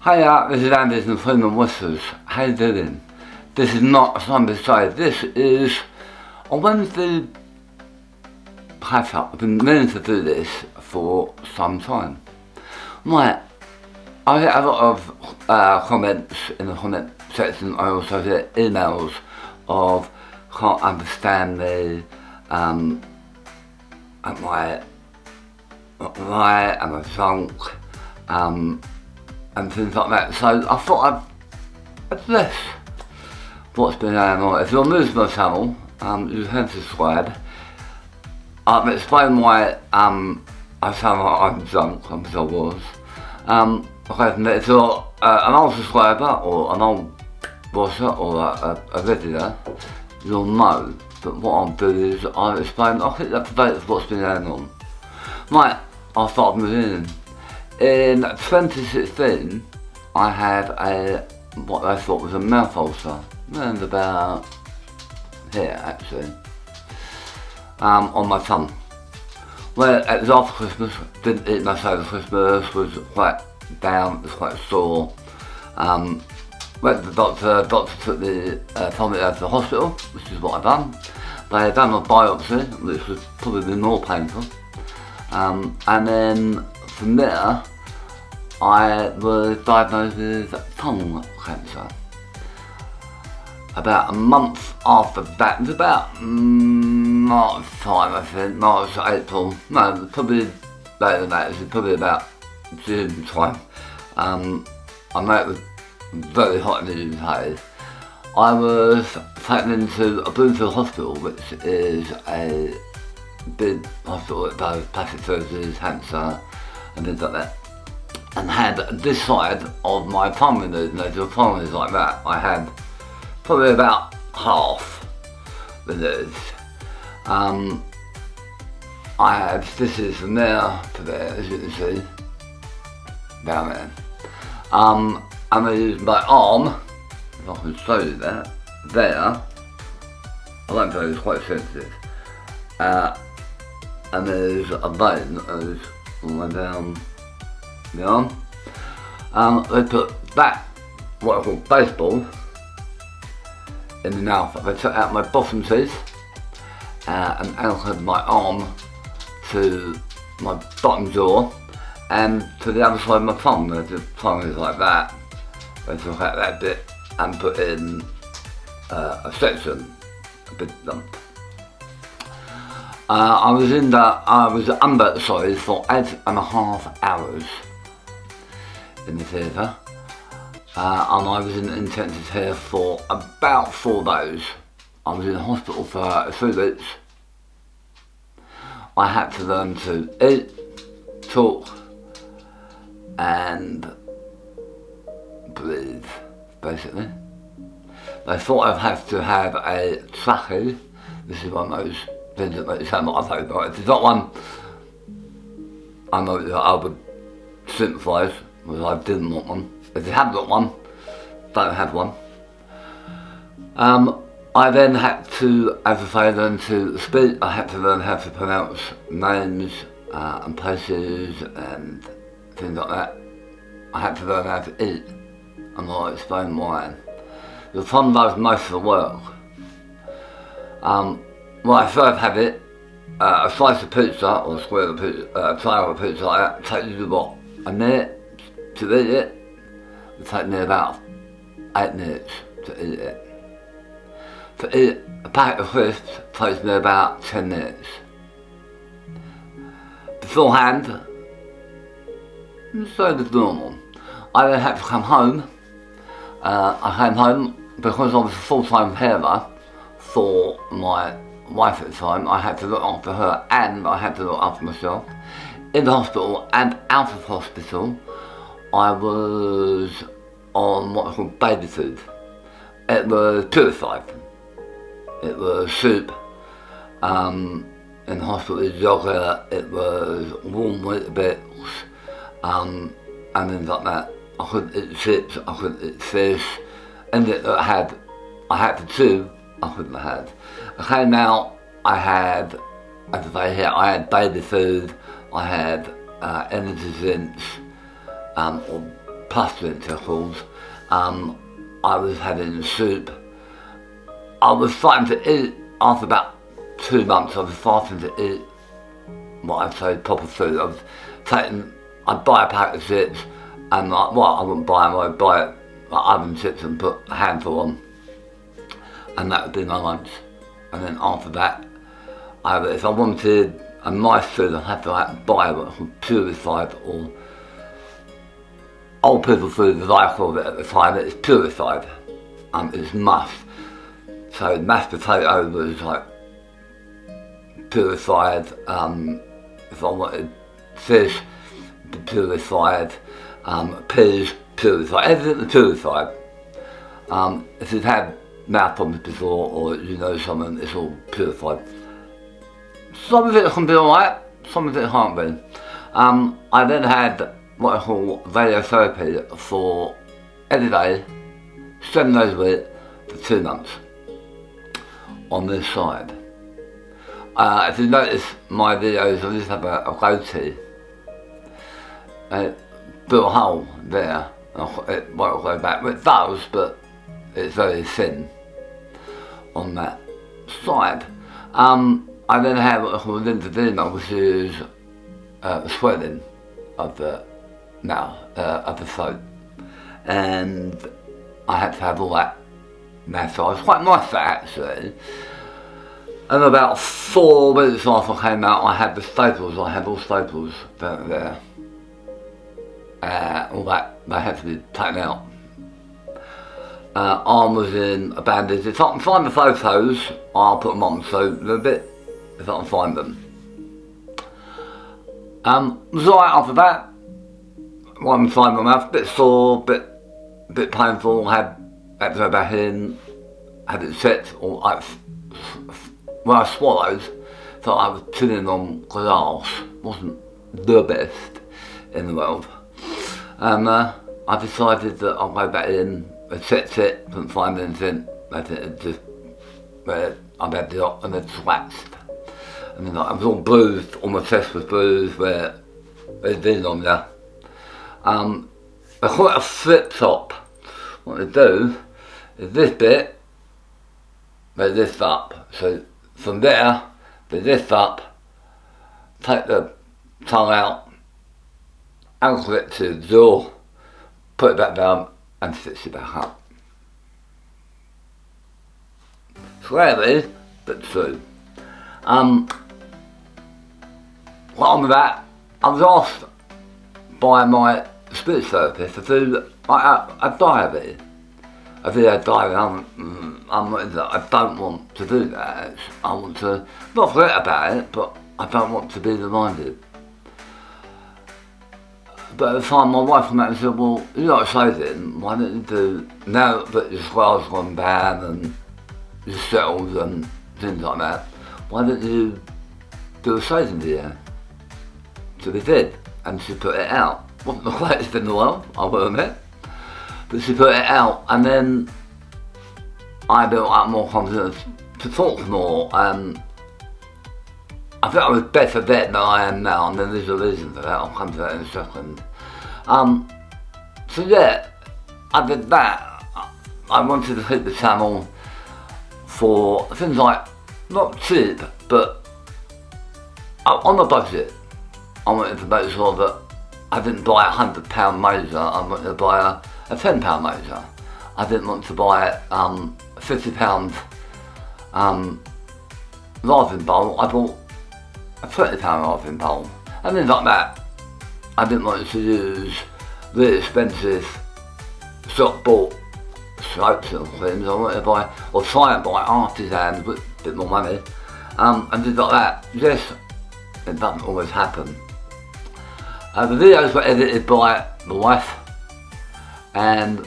Hiya, this is Anderson from the Whistles. How you doing? This is not a Sunday side. This is a Wednesday catch up. I've been meaning to do this for some time. Right, I get a lot of comments in the comment section. I also get emails of can't understand me, am I right, am I drunk, and things like that. So I thought I'd address what's been going on. If you're new to my channel, you can subscribe. I've explained why I sound like I'm drunk, I'm sure I was. Okay, if you're an old subscriber or an old watcher or a regular, you'll know that what I'll do is I'll explain, I'll keep up to date with what's been going on. Right, I'll start moving in 2016, I had what I thought was a mouth ulcer, around about here actually, on my tongue. Well, it was after Christmas, didn't eat much over Christmas, was quite down, was quite sore. Went to the doctor took the, told me to go to the hospital, which is what I've done. They had done a biopsy, which was probably more painful. And then from there, I was diagnosed with tongue cancer. About a month after that, it was about March time I think, March, April, no, probably later than that, it was probably about June time. I know it was very hot in the UK. I was taken into a Bloomfield Hospital, which is a big hospital that does plastic surgery, cancer and things like that, and had this side of my tongue removed. And the tongue is like that. I had probably about half removed. I had stitches from there to there, as you can see, down there. And I used my arm, if I can show you that, there. I won't tell you, it's quite sensitive. And there's a vein that goes all the way down the arm. They put that, what I call baseball, in the mouth. They took out my bottom teeth and anchored my arm to my bottom jaw and to the other side of my tongue. The tongue is like that. They took out that bit and put in a section, a big lump. I was under for 8.5 hours in the theatre, and I was in intensive care for about 4 days. I was in hospital for 3 weeks. I had to learn to eat, talk, and breathe, basically. They thought I'd have to have a trachea. This is one of those things that make it sound like I've got. If it's not one, I know that I would sympathise, because I didn't want one. If you haven't got one, don't have one. I then had to, as I say, learn to speak. I had to learn how to pronounce names and places and things like that. I had to learn how to eat, and I'll explain why. The tongue does most of the work. When I first had it, a slice of pizza or a square of pizza, a triangle of pizza like that, takes you about a minute to eat it. It takes me about 8 minutes to eat it. To eat a packet of crisps takes me about 10 minutes. Beforehand, so it's normal. I then had to come home. I came home because I was a full-time carer for my wife at the time. I had to look after her and I had to look after myself. In the hospital and out of hospital, I was on what I call baby food. It was purified. It was soup. In the hospital it was yogurt, it was warm Weetabix, and things like that. I couldn't eat chips, I couldn't eat fish, anything that I had to chew, I couldn't have had. Okay, now I had, as I say here, I had baby food, I had energy drinks, or pasta lentils. I was having soup. I was starting to eat after about 2 months. I was starting to eat what I'd say proper food. I'd buy a packet of chips, and I wouldn't buy them. I'd buy it like oven chips and put a handful on, and that would be my lunch. And then after that, if I wanted a nice food, I'd have to buy what was purified, or old people food as I called it at the time. It's purified. It's must. So mashed potato was like purified. If I wanted fish, purified. Peas, purified. Everything was purified. If you've had mouth problems before, or you know someone, it's all purified. Some of it can be alright, some of it can't be. I then had what I call radiotherapy for every day, 7 days a week, for 2 months on this side. If you notice my videos, I just have a goatee. Built a hole there. It won't go back. It does, but it's very thin on that side. I then have what I call lymphedema, which is swelling of the of the throat, and I had to have all that massage. Quite nice that actually. And about 4 weeks after I came out, I had the staples. I had all staples down there. All that they had to be taken out. Arm was in a bandage. If I can find the photos, I'll put them on. So they're a bit, if I can find them. It was alright after that. One side of my mouth, a bit sore, bit painful. Had to go back in, had it set. When I swallowed, thought I was chewing on glass. Wasn't the best in the world. I decided that I'll go back in, set it, couldn't find anything. I had just I'd had the op and it collapsed. And then I was all bruised, all my chest was bruised where they'd been on there. I call it a flip top. What they do is this bit, they lift up. So from there, they lift up, take the tongue out, angle it to the jaw, put it back down and stitch it back up. Scary, but true. Along with that, I was asked by my speech therapist to do a diary. A video diary. I don't want to do that. I want to not forget about it, but I don't want to be reminded. But at the time, my wife came out and said, "Well, you like shaving, why don't you do, now that your squire's gone down and you're settled and things like that, why don't you do a shaving video?" So we did, and she put it out. Wasn't the greatest in the world, I will admit, but she put it out, and then I built up more confidence to talk more. I think I was better then than I am now, and then there's a reason for that. I'll come to that in a second. So yeah, I did that. I wanted to hit the channel for things like, not cheap, but on the budget. I wanted to make sure that I didn't buy a £100 Moser, I wanted to buy a £10 Moser. I didn't want to buy a £50 Larvin bowl, I bought a £30 Larvin bowl. And things like that. I didn't want to use really expensive shop bought soaps and things. I wanted to buy, or try and buy artisans with a bit more money. And things like that. Yes, it doesn't always happen. The videos were edited by my wife, and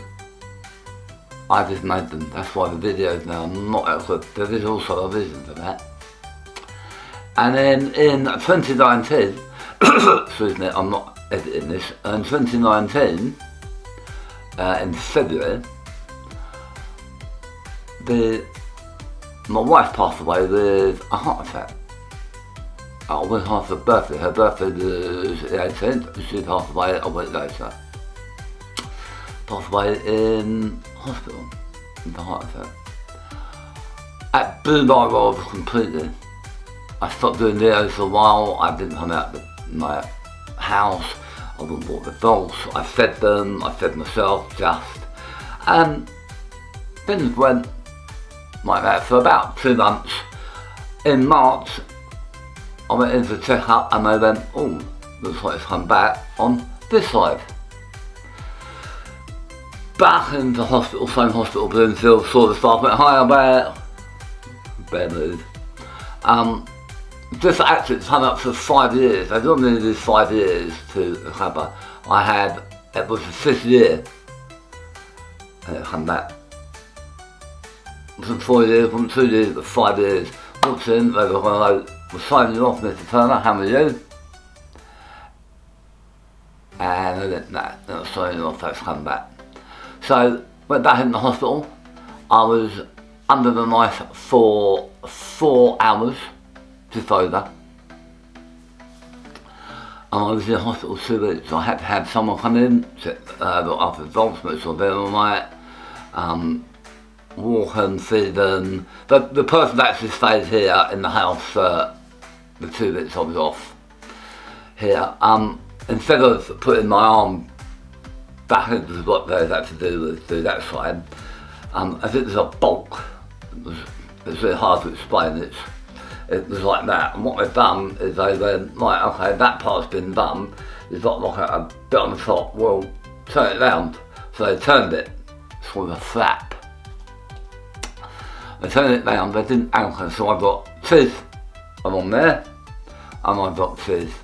I just made them. That's why the videos now are not excellent. There is also a reason for that. And then in 2019, excuse me, I'm not editing this, in 2019, in February, my wife passed away with a heart attack. I went half her birthday was the 18th, she passed away a week later. passed away in hospital with a heart attack. That blew my world completely. I stopped doing videos for a while. I didn't come out of my house. I wouldn't walk the dogs. I fed them. I fed myself just. And things went like that for about 2 months. In March, I went in for a check-up and they went, oh, looks like it's come back on this side. Back into hospital, same hospital, Bloomfield, saw the staff, went, hi, I'm back. Bad move. This accident's come up for 5 years. I don't really do 5 years to recover. It was the 5th year, and it come back. It wasn't 4 years, it wasn't 2 years, but 5 years. Walked in, they were signing off, Mr. Turner, how are you? And I went, nah, they're not signing off, that's come back. So, went back in the hospital. I was under the knife for 4 hours, just over. And I was in hospital 2 weeks. I had to have someone come in, after advancements or them all night, walk and feed them. The person that actually stayed here in the house for the 2 weeks I was off here, instead of putting my arm back into what they had to do that side, as it was a bulk, it's really hard to explain. It was like that, and what they've done is they went, right, okay, that part's been done, it's got like a bit on the top, well, turn it round. So they turned it, it's called a flap. They turned it round, they didn't anchor, so I got teeth along there, and I got teeth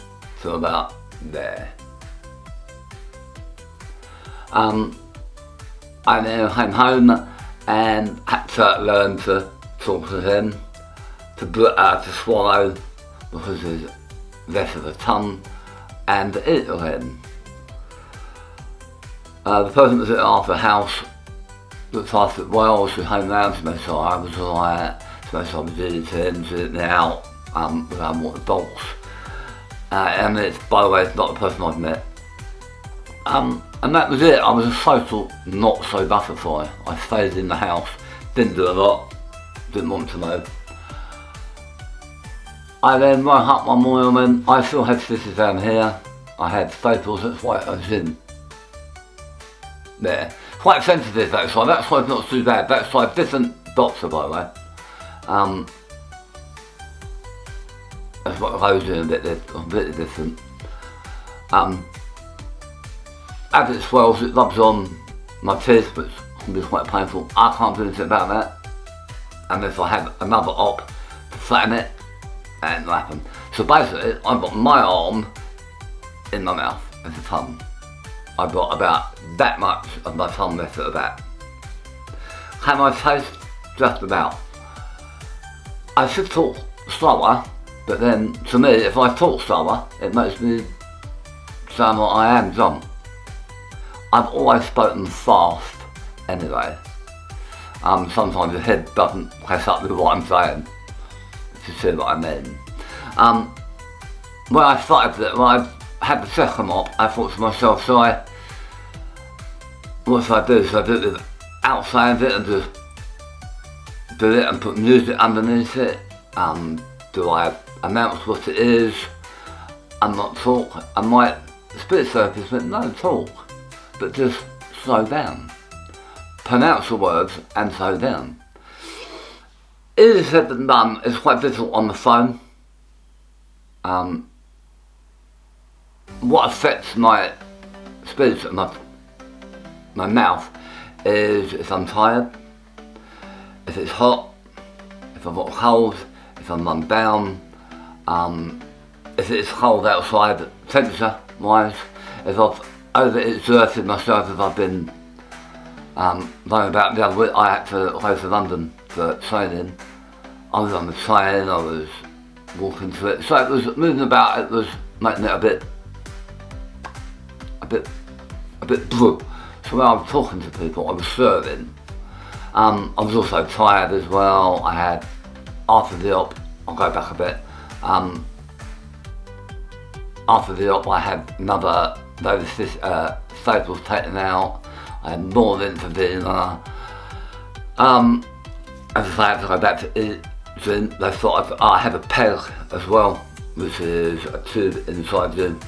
to about there. I then came home and had to learn to talk to him, to swallow because there's less of a tongue, and eat again. The person that was after the house looked after it well. She came round to me, so I was alright. So I was eating, sitting out, without water dogs. And it's, by the way, it's not the person I've met. And that was it. I was a total not so butterfly. I stayed in the house, didn't do a lot, didn't want to know. I then woke up one morning and I still had stitches down here. I had staples, that's why I was in there. Quite sensitive that side, that side's not too bad. That side, different doctor by the way. That's what goes in a bit different. As it swells, it rubs on my teeth, which can be quite painful. I can't do anything about that. And if I have another op to flatten it, that ain't gonna happen. So basically, I've got my arm in my mouth as a tongue. I've got about that much of my tongue left at the back. Can I taste? Just about. I should talk slower, but then to me, if I talk slower, it makes me sound like I am drunk. I've always spoken fast anyway. Sometimes the head doesn't catch up with what I'm saying, if you see what I mean. When I had the second op, I thought to myself, what should I do? Should I do it outside it and just do it and put music underneath it? Do I announce what it is and not talk? And my spirit therapist went, no, talk, but just slow down. Pronounce the words and slow down. Easier said than done. It's quite difficult on the phone. What affects my speech and my mouth is if I'm tired, if it's hot, if I've got a cold, if I'm run down, if it's cold outside, temperature wise, if I've overexerted myself, if I've been running about the other week. I had to go to London for training. I was on the train, I was walking to it, so it was moving about, it was making it a bit blue. So when I was talking to people, I was serving. I was also tired as well. I had, after the op, I'll go back a bit. After the op, I had another, those staples taken out. I had more than for dinner. As I say, I had to go back to eat. So they thought I had a peg as well, which is a tube inside you.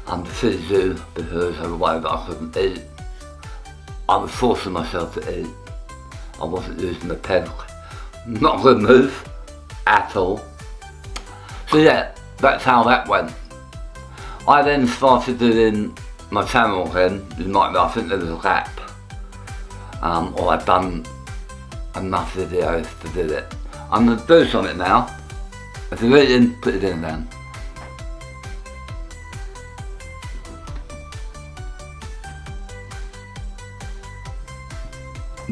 To feed you because of the way that I couldn't eat. I was forcing myself to eat. I wasn't using the peg. Not a good move at all. So yeah, that's how that went. I then started doing my channel again. You might know, I think there was a gap. Or I'd done enough videos to do it. I'm going to do something now. If you're eating, put it in then.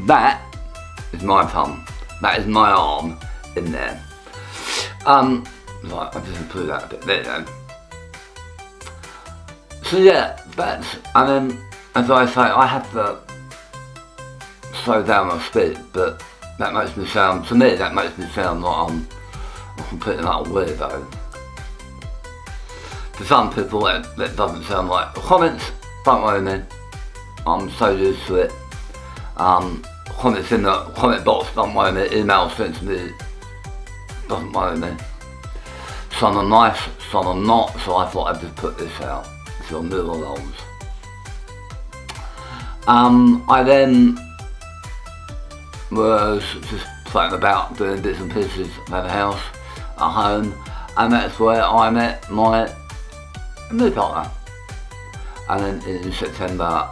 That is my thumb. That is my arm in there. Right, I'll just improve that a bit. There you go. So yeah, that's, and then as I say, I have to slow down my speed, but that makes me sound, to me, that makes me sound like I'm completely like a weirdo. To some people, that doesn't sound like. Comments, don't worry me. I'm so used to it. Comments in the comment box, don't worry me. Emails sent to me, doesn't worry me. Some are nice, some are not, so I thought I'd just put this out if you're new or old. I then was just floating about doing bits and pieces around the house, at home, and that's where I met my new partner. And then in September,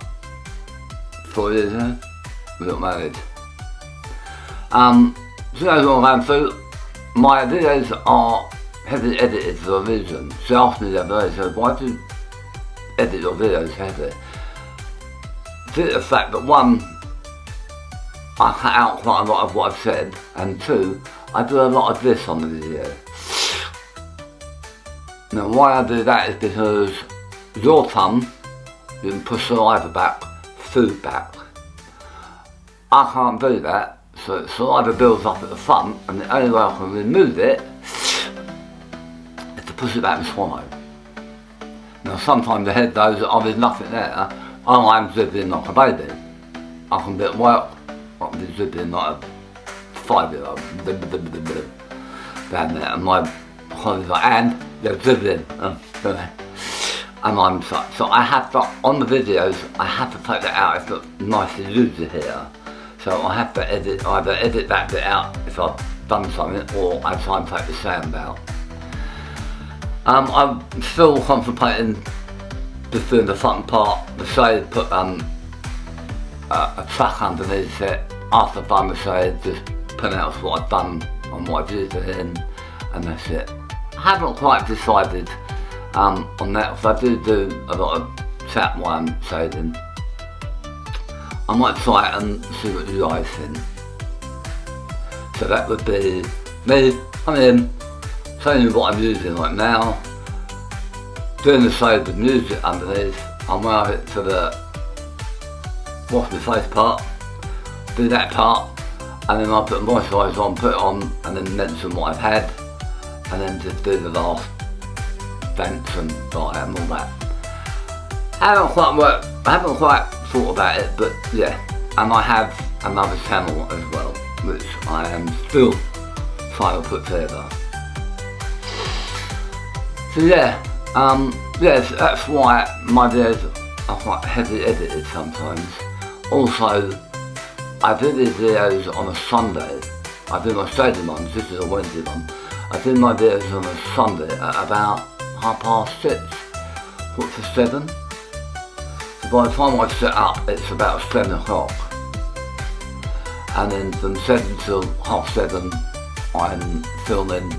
4 years ago, we got married. So that's what I'm going through. My videos are heavily edited for a reason. She asked me the other day, so why do you edit your videos heavy? Due to the fact that one, I cut out quite a lot of what I've said, and two, I do a lot of this on the video. Now why I do that is because your tongue, you can push saliva back, food back. I can't do that, so saliva builds up at the front, and the only way I can remove it is to push it back and swallow. Now sometimes the head goes, oh there's nothing there, and I'm dribbling like a baby. I can be at work, I can be dribbling like a 5-year-old, down there, and my colleagues like, and they're dribbling, and I'm such. So I have to, on the videos, I have to take that out. It's not nice to lose it here. So I have to either edit that bit out if I've done something, or I try and take the sound out. I'm still contemplating just doing the front part. The shade, put a track underneath it. After I've done the shade, just pronounce what I've done and what I've used it in, and that's it. I haven't quite decided on that, because I do a lot of chat while I'm shading. I might try it and see what you guys think. So that would be me, showing you what I'm using right now, doing the shade with music underneath. I'll wear it to the wash my face part, do that part, and then I'll put moisturiser on, put it on, and then mention what I've had, and then just do the last dance and diet and all that. I haven't quite thought about it, but yeah, and I have another channel as well, which I am still trying to put together. So yeah, yes, that's why my videos are quite heavily edited sometimes. Also, I do these videos on a Sunday. I do my Saturday ones, this is a Wednesday one. I do my videos on a Sunday at about 6:30, 7:45. So by the time I set up, it's about 7 o'clock. And then from 7 till 7:30, I'm filming,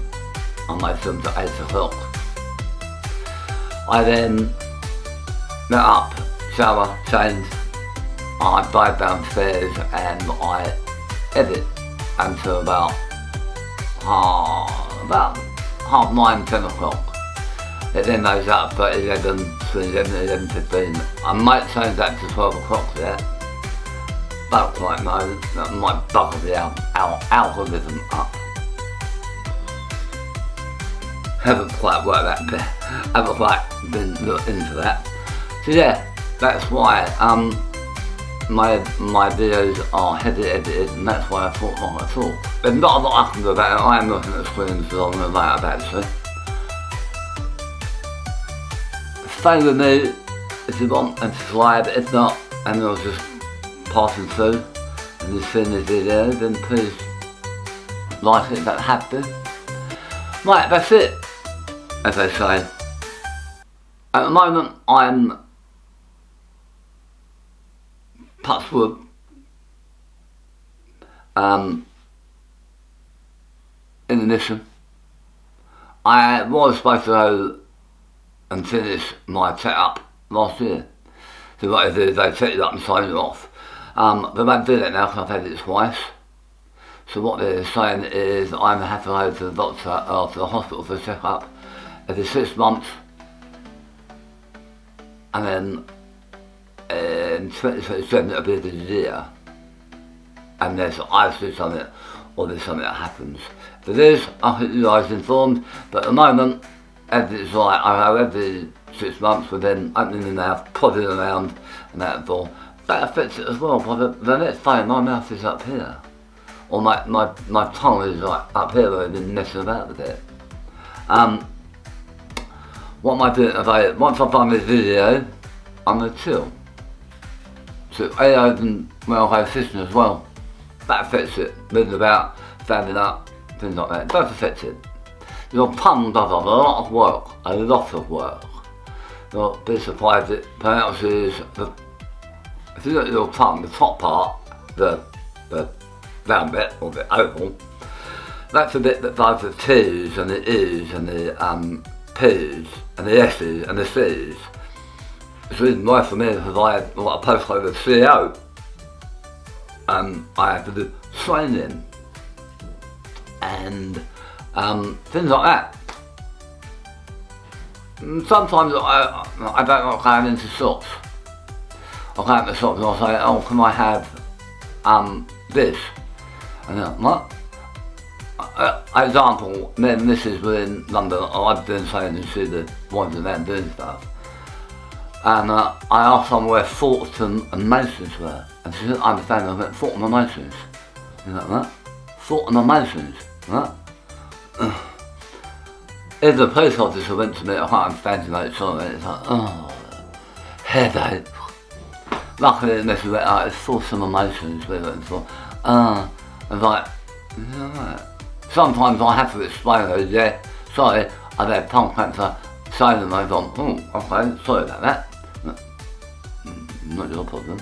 and I film to 8 o'clock. I then get up, shower, change, I dive downstairs and I edit until about 9:30, 10 o'clock. It then goes up for 11, between 11 and 11:15. I might change that to 12 o'clock yet. Don't quite know, that might bugger the algorithm up. Haven't quite worked that bit, haven't quite been looked into that. So yeah, that's why. my videos are heavily edited, and that's why I thought like I thought. There's not a lot I can do about it. I am looking at the screen for long and later about it. Stay with me if you want and subscribe. If not, and you're just passing through and you've seen this video, then please like it if that have to. Right, that's it, as they say. At the moment, I'm touch wood, in the mission. I was supposed to go and finish my setup last year. So what they did is they set it up and signed it off. They won't do that now because I've had it twice. So what they're saying is I'm going to have to go to the doctor or to the hospital for a check-up every 6 months, and then in 2027 it'll be the year, and there's either something or there's something that happens. If it is, I'll keep you guys informed, but at the moment everything's right. I go every 6 months with then opening the mouth, prodding around and that all. That affects it as well, but the next day my mouth is up here. Or my tongue is like up here where I've been messing about with it. What am I doing today? Once I've done this video, I'm going to chill. So AOs and railway system as well. That affects it. Moving about, standing up, things like that. It does affect it. Your tongue does a lot of work. A lot of work. You'll be surprised it pronounces the, if you look at your tongue, the top part, the round bit, or the oval, that's the bit that does the T's and the E's and the P's and the S's and the C's. It's even worse for me because I had a postcode of CEO, and I had to do training and things like that. And sometimes I don't like going into shops. I go into shops and I say, oh, can I have this? And then, what? Example, me and Mrs. were in London, I was doing something and she was wandering around doing stuff. And I asked someone where Thornton and Masons were, and she didn't understand. I went, Thornton and Masons. You know what? Thornton and Masons. What? If the police officer went to me, I can't understand you, mate, sorry, it's like, oh, headache. Luckily, Mrs. went out, it's Thornton and Masons we're looking for. And like, you know what? Sometimes I have to explain those, yeah, sorry, I've had tongue cancer, saying them, I've gone, oh, okay, sorry about that. Not your problem.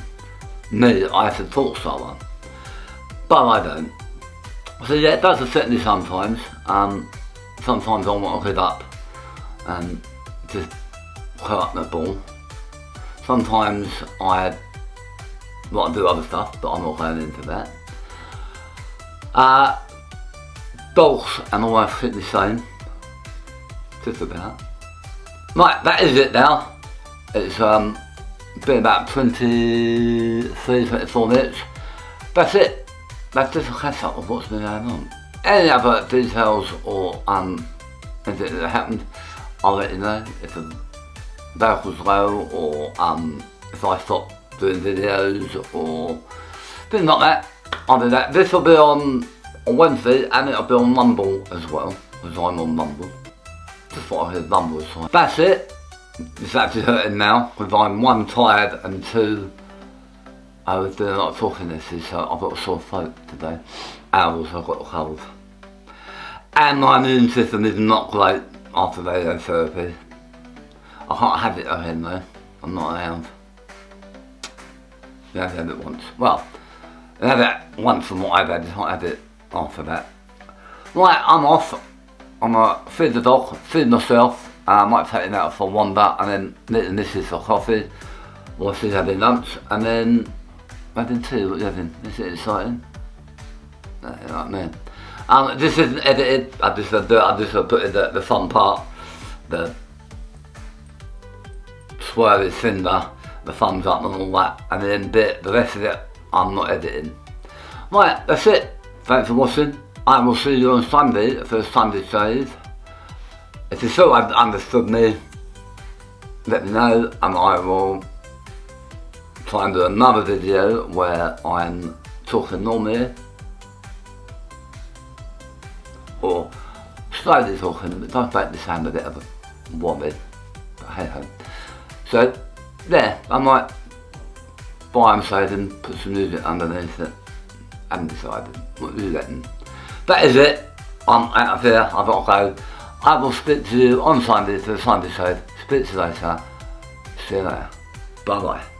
Me, I have to talk to someone. But I don't. So yeah, it does affect me sometimes. Sometimes I want to get up and just curl up the ball. Sometimes I want to do other stuff, but I'm not going into that. Dogs and all my fitness same. Just about. Right, that is it now. It's been about 23-24 minutes. That's it. That's just a catch up of what's been going on. Any other details or anything that happened, I'll let you know. If the vehicle's low, or if I stop doing videos or things like that, I'll do that. This will be on Wednesday, and it'll be on Mumble as well, because I'm on Mumble. Just thought I heard Mumble was fine. That's it. It's actually hurting now, because I'm 1, tired, and 2, I was doing a lot of talking this, so I've got a sore throat today. And I've also got a cold. And my immune system is not great after radiotherapy. I can't have it again though. I'm not around. You have to have it once. Well, I have it once from what I've had, I can't have it after that. Right, I'm off. I'm gonna feed the dog, feed myself. I might take it out for a wander and then meet the missus for coffee. Or she's having lunch, and then having tea. What are you having? Is it exciting? No, you know what I mean. This isn't edited. I just put in the fun part, the swirly cinder, the thumbs up and all that, and then the rest of it I'm not editing. Right, that's it. Thanks for watching. I will see you on Sunday for Sunday Shave. If you still haven't understood me, let me know, and I will try try and do another video where I'm talking normally, or slowly talking, but it does make me sound a bit of a wobbly, but hey ho. So there, I might buy them so and put some music underneath it. I haven't decided what to do then. That is it. I'm out of here, I've got to go. I will speak to you on Sunday for the Sunday show. Speak to you later. See you later. Bye bye.